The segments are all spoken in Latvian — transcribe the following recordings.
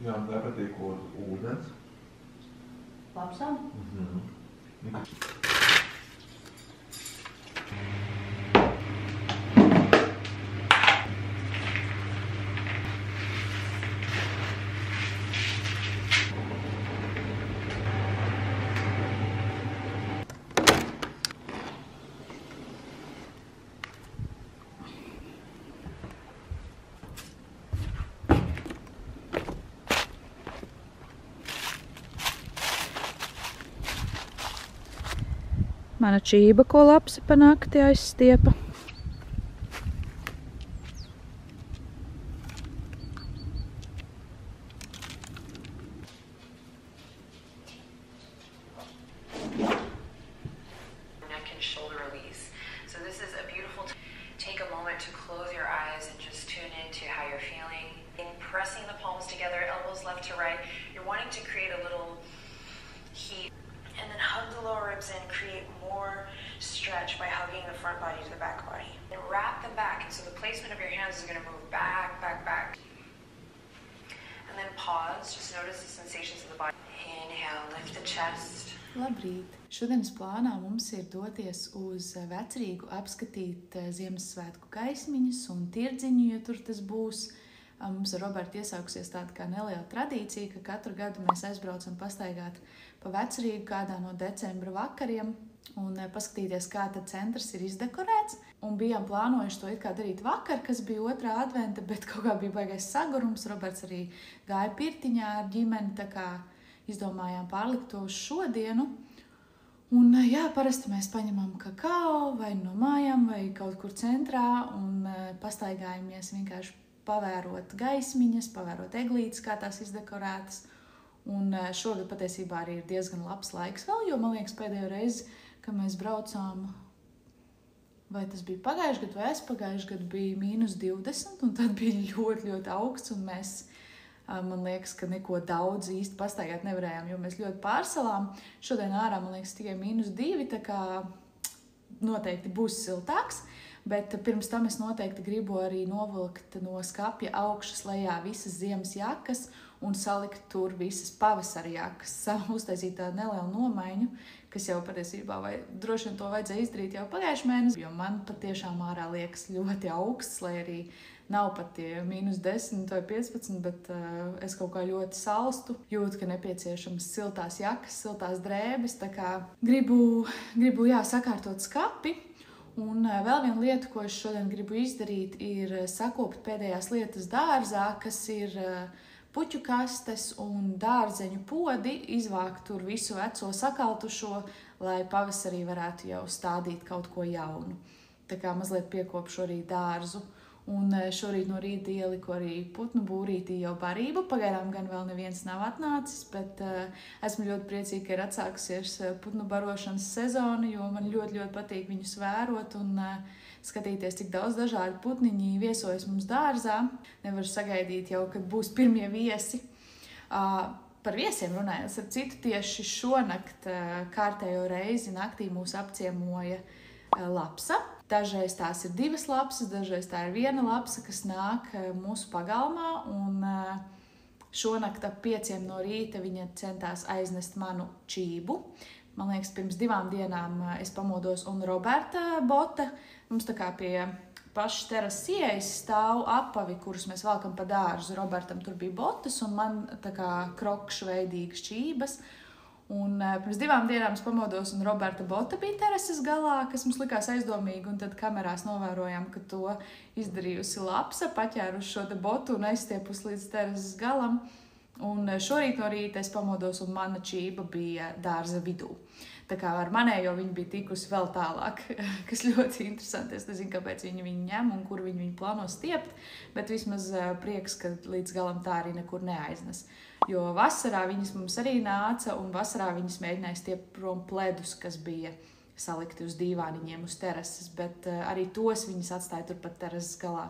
Jā, nepatīk ūdens. Lapsām? Mana čība, ko lapsi pa nakti aizstiepa. Neck and shoulder release. So this is a beautiful take a moment to close your eyes and just tune into how you're feeling. Pressing the palms together, elbows left to right. You're wanting to create a little heat. And then hug the lower ribs in, create more stretch by hugging the front body to the back body. And wrap them back, and so the placement of your hands is going to move back, back, back. And then pause, just notice the sensations of the body. Inhale, lift the chest. Labrīt! Šodienas plānā mums ir doties uz Vecrīgu apskatīt Ziemassvētku gaismiņas un tirdziņu, ja tur tas būs. Mums ar Robertu iesākusies tāda kā neliela tradīcija, ka katru gadu mēs aizbraucam pastaigāt pa Vecrīgu kādā no decembra vakariem un paskatīties, kā tad centrs ir izdekorēts. Un bijām plānojuši to it kā darīt vakar, kas bija 2. adventa, bet kaut kā bija baigais sagurums. Roberts arī gāja pirtiņā ar ģimeni, tā kā izdomājām pārlikt to uz šodienu. Un jā, parasti mēs paņemam kakao vai no mājām vai kaut kur centrā un pastaigājamies vienkārši pavērot gaismiņas, pavērot eglītes, kā tās izdekorētas. Un šogad patiesībā arī ir diezgan labs laiks vēl, jo man liekas pēdējo reizi, kad mēs braucām, vai tas bija pagājuši gadu vai aizpagājuši gadu, bija -20, un tad bija ļoti, ļoti augsts, un mēs, man liekas, ka neko daudz īsti pastaigāt nevarējām, jo mēs ļoti pārsalām. Šodien ārā, man liekas, tikai -2, tā kā noteikti būs siltāks. Bet pirms tam es noteikti gribu arī novilkt no skapja augšas lejā visas ziemas jakas un salikt tur visas pavasara jakas. Uztaisīt tādu nelielu nomaiņu, kas jau patiesībā droši vien to vajadzēja izdarīt jau pagājušajā mēnesī, jo man patiešām ārā liekas ļoti augsts, lai arī nav pat tie -10 vai 15, bet es kaut kā ļoti salstu. Jūtu, ka nepieciešams siltās jakas, siltās drēbes, tā kā gribu sakārtot skapi. Un vēl viena lieta, ko es šodien gribu izdarīt, ir sakopt pēdējās lietas dārzā, kas ir puķu kastes un dārzeņu podi, izvākt tur visu veco sakaltušo, lai pavasarī varētu jau stādīt kaut ko jaunu. Tā kā mazliet piekopšu arī dārzu. Un šorīt no rīta ieliku arī putnu būrītī jau barību. Pagaidām gan vēl neviens nav atnācis, bet esmu ļoti priecīga, ka ir atsākusies putnu barošanas sezona, jo man ļoti, ļoti patīk viņus vērot un skatīties, cik daudz dažādi putniņi viesojas mums dārzā. Nevaru sagaidīt jau, kad būs pirmie viesi. Par viesiem runājot, ar citu tieši šonakt kārtējo reizi naktī mūs apciemoja lapsa. Dažreiz tās ir 2 lapsas, dažreiz tā ir 1 lapsa, kas nāk mūsu pagalmā, un šonakt ap 5 no rīta viņa centās aiznest manu čību. Man liekas, pirms 2 dienām es pamodos, un Roberta bota, mums tā kā pie pašas terases ieejas stāv apavi, kurus mēs valkam pa dārzu. Robertam tur bija botas, un man tā kā krokšu veidīgas čības. Un pirms 2 dienām es pamodos, un Roberta bota bija terases galā, kas mums likās aizdomīgi, un tad kamerās novērojām, ka to izdarījusi lapsa, paķērusi šo te botu un aizstiepus līdz terases galam. Un šorīt no rīta es pamodos, un mana čība bija dārza vidū. Tā kā ar manējo viņa bija tikusi vēl tālāk, kas ļoti interesanti. Es nezinu, kāpēc viņi viņu ņem un kur viņi plāno stiept, bet vismaz prieks, ka līdz galam tā arī nekur neaiznes. Jo vasarā viņas mums arī nāca, un vasarā viņas mēģināja stiept prom pledus, kas bija salikti uz dīvāniņiem uz terases, bet arī tos viņas atstāja tur pat terases galā.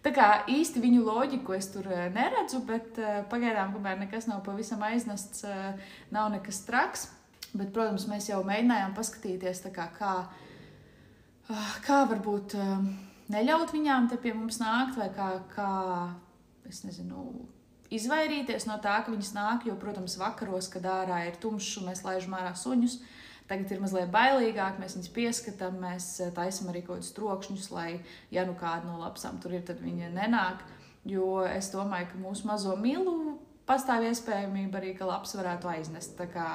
Tā kā īsti viņu loģiku es tur neredzu, bet pagaidām, kamēr nekas nav pavisam aiznests, nav nekas traks. Bet, protams, mēs jau mēģinājām paskatīties, tā kā varbūt neļaut viņām te pie mums nākt, vai kā es nezinu, izvairīties no tā, ka viņas nāk, jo, protams, vakaros, kad ārā ir tumšs un mēs laižam ārā suņus, tagad ir mazliet bailīgāk, mēs viņus pieskatām, mēs taisam arī kaut kādus trokšņus, lai, ja nu kāda no lapsām tur ir, tad viņa nenāk, jo es domāju, ka mūsu mazo milu pastāv iespējamība arī, ka laps varētu aiznest, tā kā,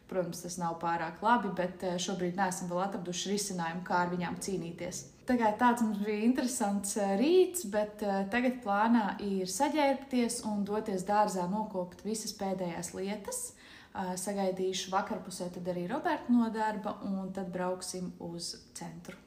protams, tas nav pārāk labi, bet šobrīd neesam vēl atraduši risinājumu, kā ar viņām cīnīties. Tagad tāds mums bija interesants rīts, bet tagad plānā ir saģērbties un doties dārzā nokopt visas pēdējās lietas. Sagaidīšu vakarpusē tad arī Robertu no darba un tad brauksim uz centru.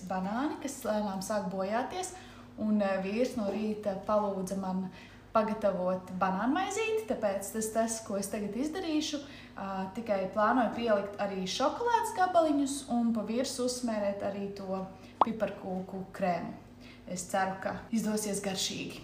Banāni, kas lēnām sāk bojāties, un vīrs no rīta palūdza man pagatavot banānmaizīti, tāpēc tas, ko es tagad izdarīšu, tikai plānoju pielikt arī šokolādes gabaliņus un pa virsmu uzsmērēt arī to piparkūku krēmu. Es ceru, ka izdosies garšīgi.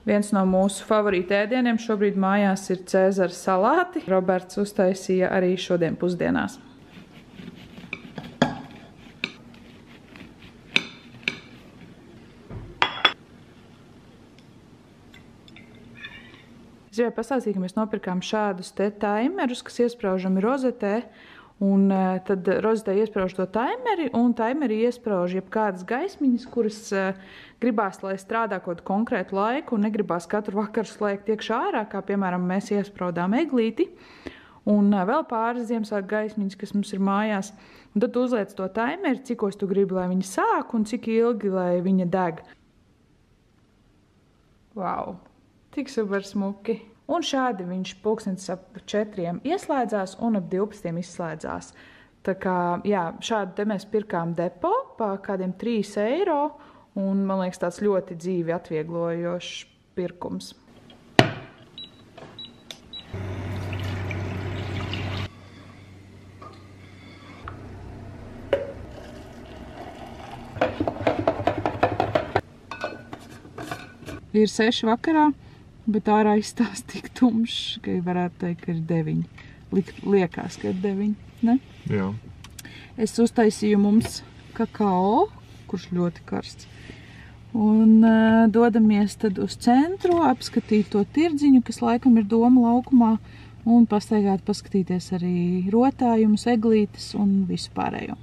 Viens no mūsu favorīta ēdieniem šobrīd mājās ir Cēzara salāti. Roberts uztaisīja arī šodien pusdienās. Es gribēju pastāstīt, ka mēs nopirkām šādus te taimerus, kas iespraužami rozetē. Un tad rozetē iesprauž to taimeri, un taimeri iesprauž jebkādas gaismiņas, kuras gribās, lai strādā kaut konkrētu laiku, un negribās katru vakaru slēgt iekšā ārā, kā piemēram mēs iespraudām eglīti. Un vēl pāris Ziemassvētku gaismiņas, kas mums ir mājās. Un tad tu uzliec to taimeri, cikos tu gribi, lai viņa sāk, un cik ilgi, lai viņa deg. Wow! Tik super smuki! Un šādi viņš pulkstens ap 4 ieslēdzās un ap 12 izslēdzās. Tā kā, jā, šādu te mēs pirkām depo pa kādiem 3 eiro, un, man liekas, tāds ļoti dzīvi atvieglojošs pirkums. Ir 6 vakarā, bet ārā izstās tik tumšs, ka varētu teikt, ka ir 9. Liekas, ka ir 9, ne? Jā. Es uztaisīju mums kakao, kurš ļoti karsts. Un dodamies tad uz centru, apskatīt to tirdziņu, kas laikam ir Doma laukumā, un pastaigāt, paskatīties arī rotājumus, eglītes un visu pārējo.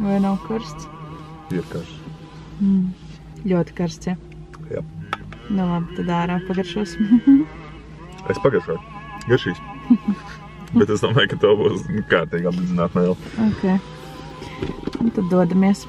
Vai nav karsts? Ir karsts. Ļoti karsts, ja? Jā. Nu labi, tad ārā pagaršos. Es pagaršoju. Garšīs. Bet es domāju, ka tev būs kārtīgi apdedzināt mēli. Ok. Un tad dodamies.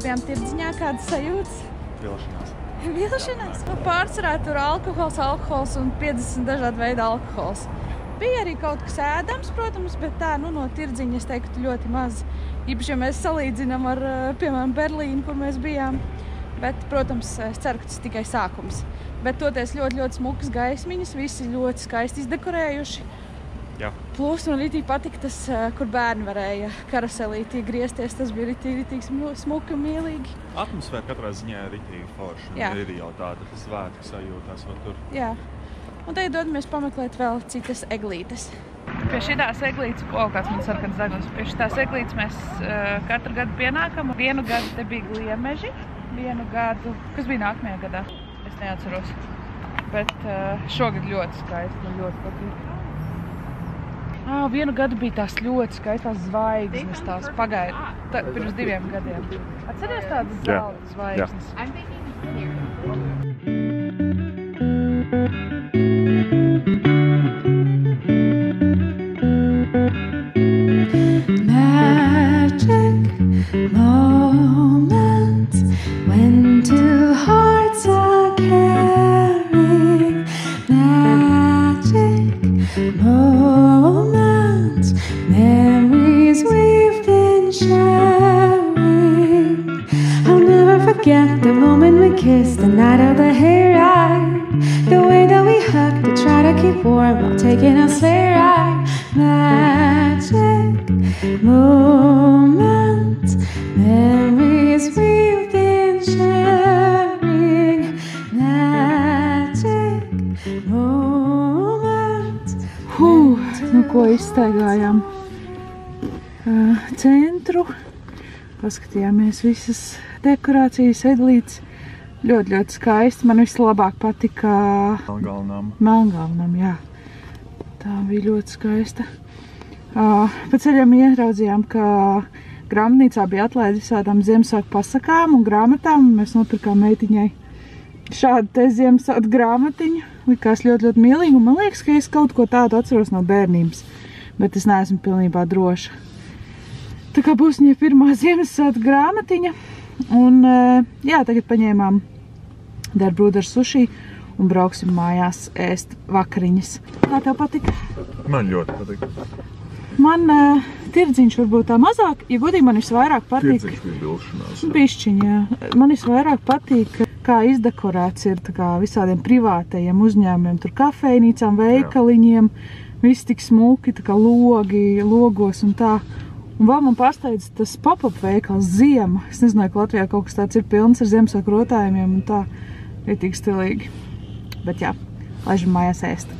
Bijām tirdziņā, kādas sajūtas? Vilšanās? Pārsvarā tur alkohols un 50 dažādu veidu alkohols. Bija arī kaut kas ēdams, protams, bet tā, no tirdziņa es teiktu ļoti maz. Īpaši, ja mēs salīdzinām ar, piemēram, Berlīnu, kur mēs bijām. Bet, protams, es ceru, ka tas tikai sākums. Bet toties ļoti smukas gaismiņas, visi ļoti skaisti izdekorējuši. Jā. Plus man arī patika tas, kur bērni varēja karuselītī griezties, tas bija ritīgi smuki un mīlīgi. Atmosfēra katrā ziņā ir ritīgi forša. Jā. Ir jau tāda svētku sajūtās vēl tur. Jā. Un tagad dodamies pameklēt vēl citas eglītes. Pie šitās eglītes, kāds man sarkans zaglis, pie šitās eglītes mēs katru gadu pienākam. Vienu gadu te bija gliemeži, vienu gadu, kas bija nākamajā gadā, es neatceros. Bet šogad ļoti skaisti, man ļoti patīk. Vienu gadu bija tās ļoti skaistās zvaigznes, tās pagaida pirms 2 gadiem. Atceries tādas zelta zvaigznes? Magic moments when two hearts are caring. Magic moments, memories we've been sharing. I'll never forget the moment we kissed, the night of the hayride, the way that we hugged to try to keep warm while taking a sleigh ride. Magic moments, memories we've been sharing. Magic moments. Nu ko izstaigājām centru, paskatījāmies visas dekorācijas, eglītes, ļoti skaisti. Man vislabāk patika Melngalnam, jā. Tā bija ļoti skaista. Pa ceļam ieraudzījām, ka grāmatnīcā bija atlaidi visādām Ziemassvētku pasakām un grāmatām. Mēs nopirkām meitiņai šādu te Ziemassvētku grāmatiņu. Likās ļoti mīlīgi, un man liekas, ka es kaut ko tādu atceros no bērnības, bet es neesmu pilnībā droša. Tā kā būs viņai pirmā Ziemassvētku grāmatiņa, un jā, tagad paņēmām Der Bruder suši un brauksim mājās ēst vakariņas. Kā tev patika? Man ļoti patika. Man tirdziņš varbūt tā mazāk, ja godīgi man visvairāk patīk. Tirdziņš bija vilšanās. Bišķiņ, jā. Man visvairāk patīk, kā izdekorēts ir tā kā visādiem privātajiem uzņēmumiem, tur kafejnīcām, veikaliņiem, viss tik smuki, tā kā logi, logos un tā. Un vēl man pārsteidz tas pop-up veikals Ziema. Es nezināju, ka Latvijā kaut kas tāds ir pilns ar Ziemassvētku rotājumiem un tā ir tik stilīgi. Bet jā, laižam mājās ēst.